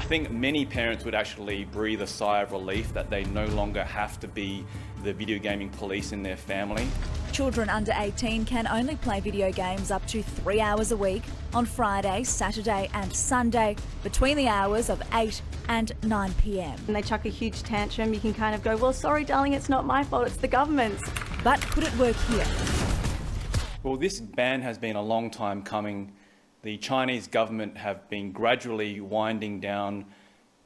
think many parents would actually breathe a sigh of relief that they no longer have to be the video gaming police in their family. Children under 18 can only play video games up to 3 hours a week on Friday, Saturday and Sunday between the hours of 8 and 9 p.m. And they chuck a huge tantrum, you can kind of go, well, sorry, darling, it's not my fault, it's the government's. But could it work here? Well, this ban has been a long time coming. The Chinese government have been gradually winding down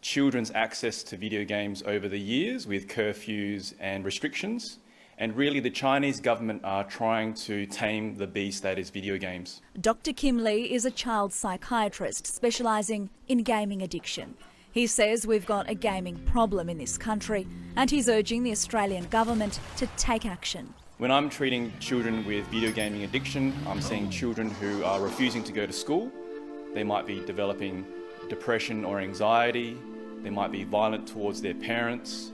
children's access to video games over the years with curfews and restrictions. And really, the Chinese government are trying to tame the beast that is video games. Dr. Kim Lee is a child psychiatrist specialising in gaming addiction. He says we've got a gaming problem in this country, and he's urging the Australian government to take action. When I'm treating children with video gaming addiction, I'm seeing children who are refusing to go to school. They might be developing depression or anxiety. They might be violent towards their parents,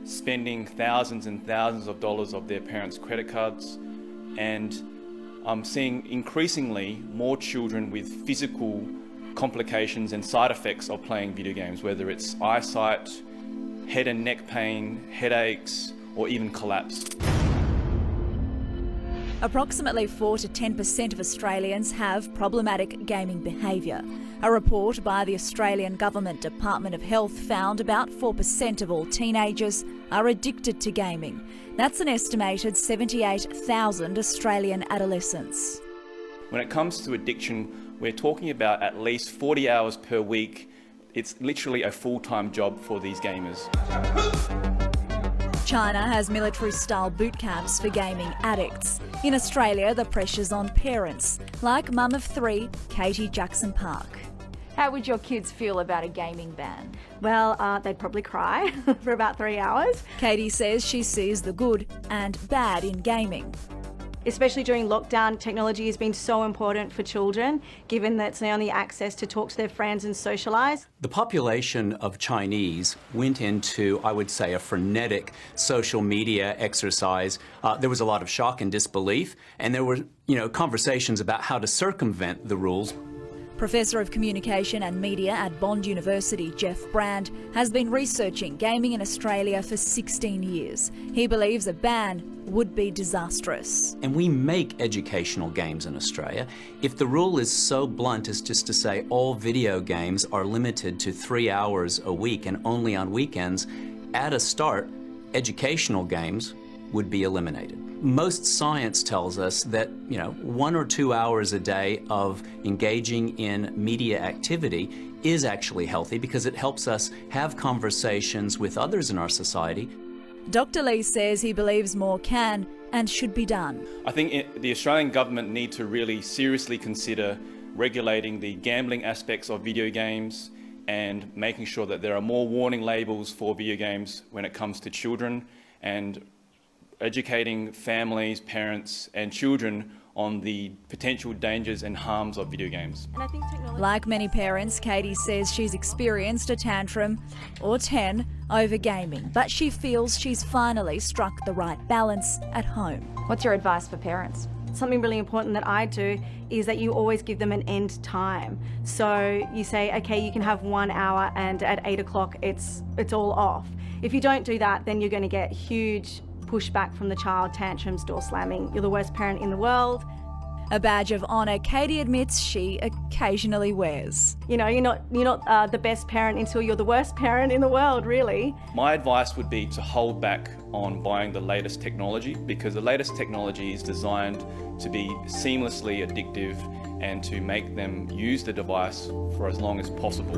spending thousands and thousands of dollars of their parents' credit cards. And I'm seeing increasingly more children with physical complications and side effects of playing video games, whether it's eyesight, head and neck pain, headaches, or even collapse. Approximately 4 to 10% of Australians have problematic gaming behaviour. A report by the Australian Government Department of Health found about 4% of all teenagers are addicted to gaming. That's an estimated 78,000 Australian adolescents. When it comes to addiction, we're talking about at least 40 hours per week. It's literally a full-time job for these gamers. China has military-style boot camps for gaming addicts. In Australia, the pressure's on parents, like mum of 3, Katie Jackson Park. How would your kids feel about a gaming ban? Well, they'd probably cry for about 3 hours. Katie says she sees the good and bad in gaming. Especially during lockdown, technology has been so important for children, given that it's the only access to talk to their friends and socialise. The population of Chinese went into, I would say, a frenetic social media exercise. There was a lot of shock and disbelief, and there were, conversations about how to circumvent the rules. Professor of Communication and Media at Bond University, Jeff Brand, has been researching gaming in Australia for 16 years. He believes a ban would be disastrous. And we make educational games in Australia. If the rule is so blunt as just to say all video games are limited to 3 hours a week and only on weekends, at a start, educational games would be eliminated. Most science tells us that 1 or 2 hours a day of engaging in media activity is actually healthy because it helps us have conversations with others in our society. Dr. Lee says he believes more can and should be done. I think the Australian government need to really seriously consider regulating the gambling aspects of video games and making sure that there are more warning labels for video games when it comes to children, and educating families, parents and children on the potential dangers and harms of video games. And I think like many parents, Katie says she's experienced a tantrum or 10 over gaming, but she feels she's finally struck the right balance at home. What's your advice for parents? Something really important that I do is that you always give them an end time. So you say, okay, you can have 1 hour and at 8 o'clock it's all off. If you don't do that, then you're going to get huge pushback from the child, tantrums, door slamming. You're the worst parent in the world. A badge of honour Katie admits she occasionally wears. You're not the best parent until you're the worst parent in the world, really. My advice would be to hold back on buying the latest technology, because the latest technology is designed to be seamlessly addictive and to make them use the device for as long as possible.